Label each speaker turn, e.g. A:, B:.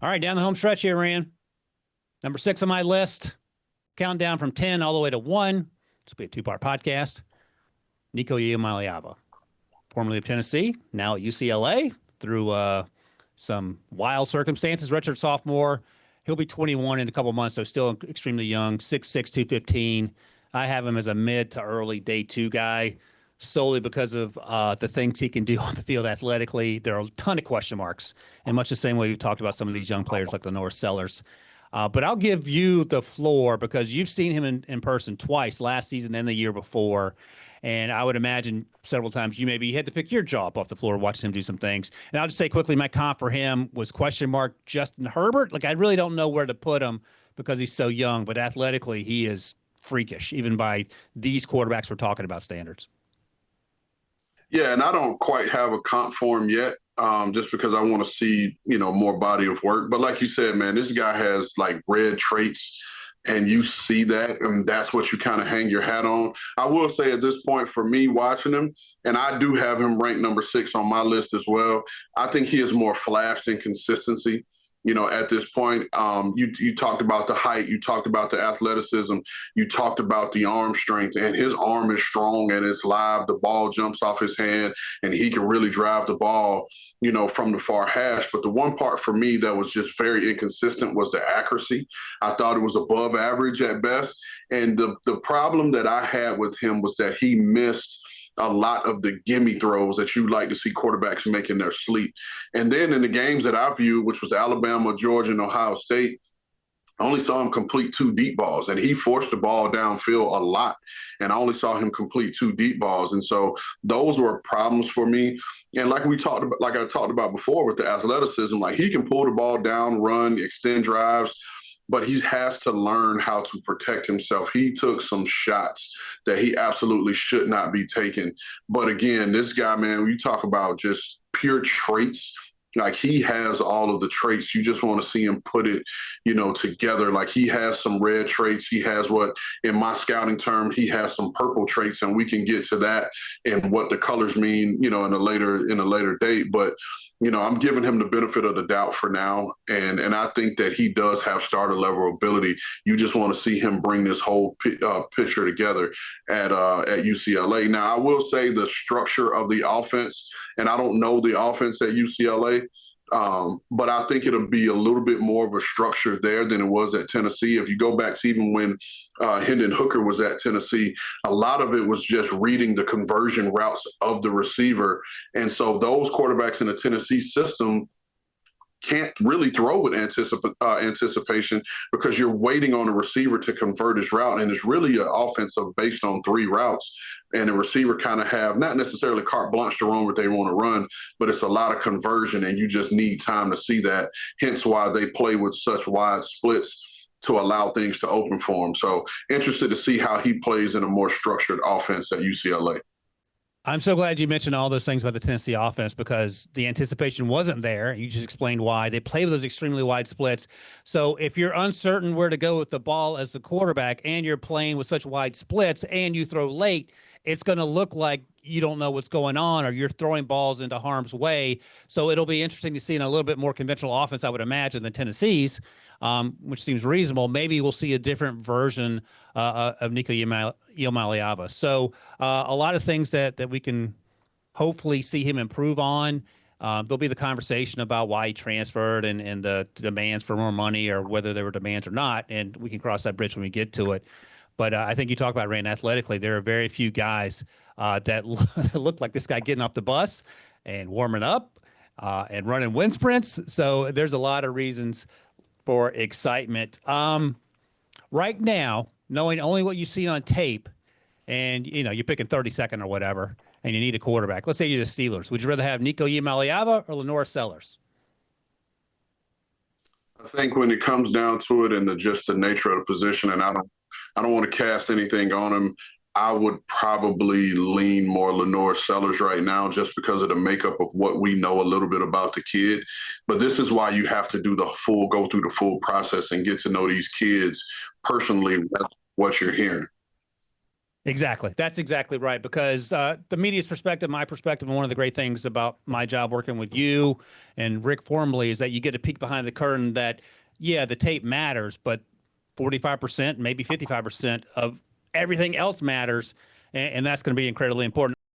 A: All right, down the home stretch here, Ran. Number 6 on my list. Countdown from 10 all the way to 1. This will be a two-part podcast. Nico Iamaleava, formerly of Tennessee, now at UCLA through some wild circumstances. Redshirt sophomore. He'll be 21 in a couple months, so still extremely young, 6'6", 215. I have him as a mid to early day 2 guy solely because of the things he can do on the field athletically. There are a ton of question marks, and much the same way we talked about some of these young players like Lenore Sellers. But I'll give you the floor because you've seen him in person twice, last season and the year before. And I would imagine several times you maybe had to pick your jaw up off the floor watching him do some things. And I'll just say quickly, my comp for him was question mark Justin Herbert. Like, I really don't know where to put him because he's so young, but athletically he is freakish, even by these quarterbacks we're talking about standards.
B: Yeah, and I don't quite have a comp for him yet, just because I want to see, more body of work. But like you said, man, this guy has like red traits, and you see that, and that's what you kind of hang your hat on. I will say at this point, for me watching him, and I do have him ranked number 6 on my list as well, I think he is more flash than consistency. At this point, you talked about the height, you talked about the athleticism, you talked about the arm strength, and his arm is strong and it's live. The ball jumps off his hand, and he can really drive the ball, from the far hash. But the one part for me that was just very inconsistent was the accuracy. I thought it was above average at best. And the problem that I had with him was that he missed a lot of the gimme throws that you like to see quarterbacks make in their sleep. And then in the games that I viewed, which was Alabama, Georgia, and Ohio State, I only saw him complete 2 deep balls, and he forced the ball downfield a lot. And I only saw him complete 2 deep balls. And so those were problems for me. And like I talked about before with the athleticism, like he can pull the ball down, run, extend drives, but he has to learn how to protect himself. He took some shots that he absolutely should not be taking. But again, this guy, man, when you talk about just pure traits, like he has all of the traits. You just want to see him put it, together. Like he has some red traits. He has what, in my scouting term, he has some purple traits, and we can get to that and what the colors mean, in a later date. But I'm giving him the benefit of the doubt for now, and I think that he does have starter level ability. You just want to see him bring this whole picture together at UCLA. Now, I will say the structure of the offense, and I don't know the offense at UCLA, but I think it'll be a little bit more of a structure there than it was at Tennessee. If you go back to even when Hendon Hooker was at Tennessee, a lot of it was just reading the conversion routes of the receiver. And so those quarterbacks in the Tennessee system can't really throw with anticipation because you're waiting on a receiver to convert his route. And it's really an offensive based on 3 routes. And the receiver kind of have not necessarily carte blanche to run what they want to run, but it's a lot of conversion, and you just need time to see that. Hence why they play with such wide splits to allow things to open for him. So interested to see how he plays in a more structured offense at UCLA.
A: I'm so glad you mentioned all those things about the Tennessee offense because the anticipation wasn't there. You just explained why. They play with those extremely wide splits. So if you're uncertain where to go with the ball as the quarterback and you're playing with such wide splits and you throw late, it's going to look like you don't know what's going on or you're throwing balls into harm's way. So it'll be interesting to see in a little bit more conventional offense, I would imagine, than Tennessee's, which seems reasonable. Maybe we'll see a different version of Nico Iamaleava. So a lot of things that we can hopefully see him improve on. There'll be the conversation about why he transferred and the demands for more money or whether there were demands or not, and we can cross that bridge when we get to it. But I think you talk about Ran athletically. There are very few guys that look like this guy getting off the bus and warming up and running wind sprints. So there's a lot of reasons for excitement. Right now, knowing only what you see on tape, and you're picking 32nd or whatever, and you need a quarterback. Let's say you're the Steelers. Would you rather have Nico Iamaleava or Lenore Sellers?
B: I think when it comes down to it and just the nature of the position, and I don't want to cast anything on him, I would probably lean more Lenore Sellers right now just because of the makeup of what we know a little bit about the kid. But this is why you have to go through the full process and get to know these kids personally. That's what you're hearing.
A: Exactly. That's exactly right. Because the media's perspective, my perspective, and one of the great things about my job working with you and Rick formerly is that you get a peek behind the curtain that, yeah, the tape matters, but 45%, maybe 55% of everything else matters. And that's going to be incredibly important.